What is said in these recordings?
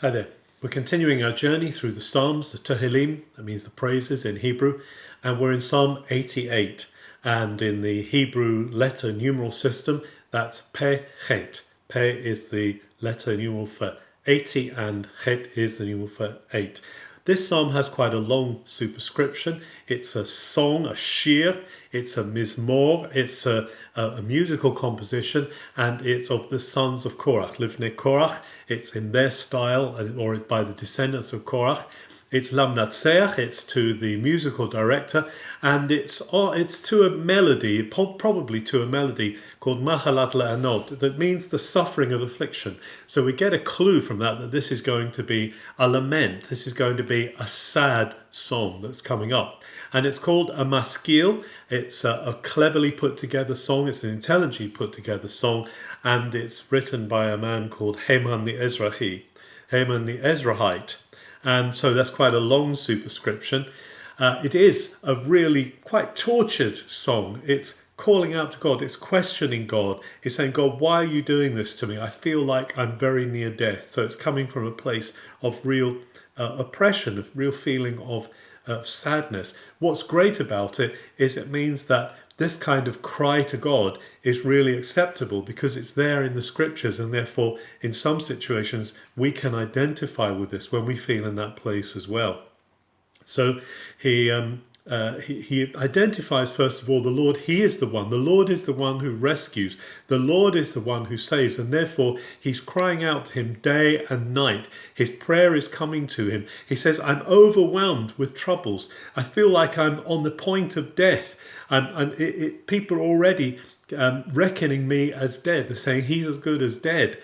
Hi there. We're continuing our journey through the Psalms, the Tehillim, that means the praises in Hebrew, and we're in Psalm 88. And in the Hebrew letter numeral system, that's Pe Chet. Pe is the letter numeral for 80, and Chet is the numeral for 8. This psalm has quite a long superscription. It's a song, a shir, it's a mizmor, it's a musical composition, and it's of the sons of Korach, Livnei Korach. It's in their style, or it's by the descendants of Korach. It's Lamnatseach, it's to the musical director, and it's to a melody, probably to a melody called Mahalat Le'anot, that means the suffering of affliction. So we get a clue from that this is going to be a lament, this is going to be a sad song that's coming up. And it's called a maskil. It's a cleverly put together song, it's an intelligently put together song, and it's written by a man called Heman the Ezrahite. And so that's quite a long superscription. It is a really quite tortured song. It's calling out to God. It's questioning God. It's saying, God, why are you doing this to me? I feel like I'm very near death. So it's coming from a place of real oppression, of real feeling of sadness. What's great about it is it means that this kind of cry to God is really acceptable because it's there in the scriptures, and therefore in some situations we can identify with this when we feel in that place as well. So he identifies first of all the Lord. He is the one. The Lord is the one who rescues. The Lord is the one who saves, and therefore he's crying out to him day and night. His prayer is coming to him. He says, I'm overwhelmed with troubles. I feel like I'm on the point of death. People are already reckoning me as dead. They're saying he's as good as dead.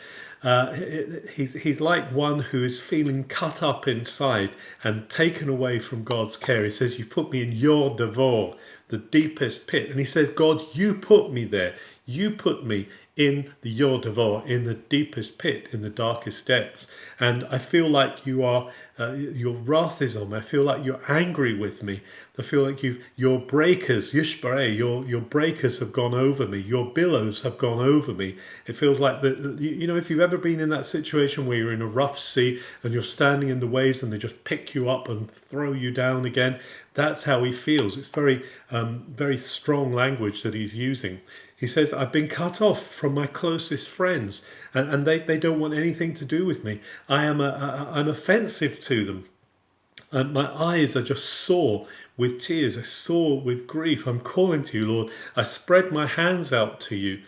He's like one who is feeling cut up inside and taken away from God's care. He says, you put me in your devor, the deepest pit. And he says, God, you put me there. You put me in the your devor, in the deepest pit, in the darkest depths. And I feel like you are, your wrath is on me. I feel like you're angry with me. I feel like your breakers, Yishbareh, your breakers have gone over me. Your billows have gone over me. It feels like if you've ever been in that situation where you're in a rough sea and you're standing in the waves and they just pick you up and throw you down again, that's how he feels. It's very, very strong language that he's using. He says, I've been cut off from my closest friends, and they don't want anything to do with me. I'm offensive to them. And my eyes are just sore with tears. I sore with grief. I'm calling to you, Lord. I spread my hands out to you.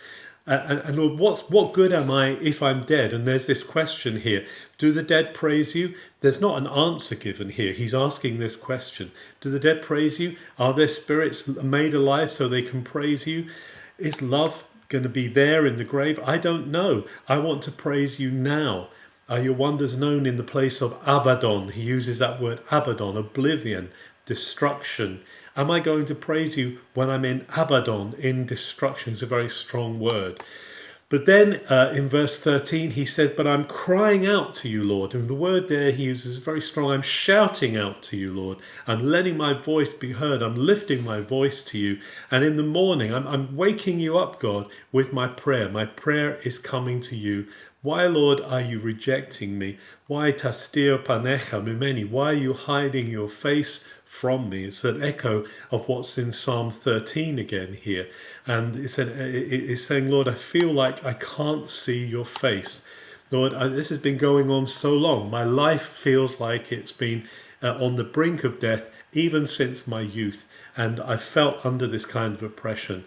And Lord, what good am I if I'm dead? And there's this question here. Do the dead praise you? There's not an answer given here. He's asking this question. Do the dead praise you? Are their spirits made alive so they can praise you? Is love going to be there in the grave? I don't know. I want to praise you now. Are your wonders known in the place of Abaddon? He uses that word Abaddon, oblivion, destruction. Am I going to praise you when I'm in Abaddon, in destruction? It's a very strong word. But then in verse 13 he said, but I'm crying out to you, Lord. And the word there he uses is very strong. I'm shouting out to you, Lord. I'm letting my voice be heard. I'm lifting my voice to you. And in the morning I'm waking you up, God, with my prayer. My prayer is coming to you. Why, Lord, are you rejecting me? Why tastir panecha mimeni? Why are you hiding your face from me? It's an echo of what's in Psalm 13 again here. And it's saying, Lord, I feel like I can't see your face. Lord, this has been going on so long. My life feels like it's been on the brink of death even since my youth. And I felt under this kind of oppression.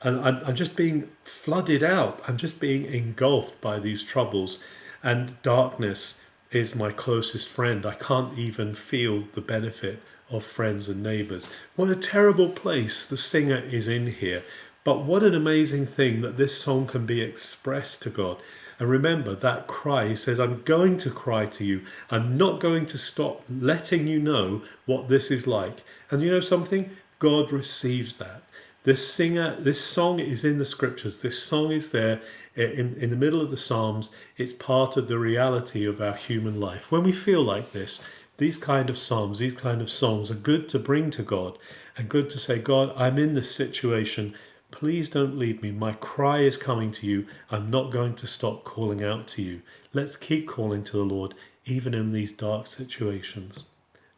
And I'm just being flooded out. I'm just being engulfed by these troubles. And darkness is my closest friend. I can't even feel the benefit of friends and neighbors. What a terrible place the singer is in here. But what an amazing thing that this song can be expressed to God. And remember that cry, he says, I'm going to cry to you. I'm not going to stop letting you know what this is like. And you know something? God receives that. This song is in the scriptures. This song is there in the middle of the Psalms. It's part of the reality of our human life. When we feel like this, these kind of psalms, these kind of songs are good to bring to God and good to say, God, I'm in this situation. Please don't leave me. My cry is coming to you. I'm not going to stop calling out to you. Let's keep calling to the Lord, even in these dark situations.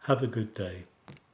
Have a good day.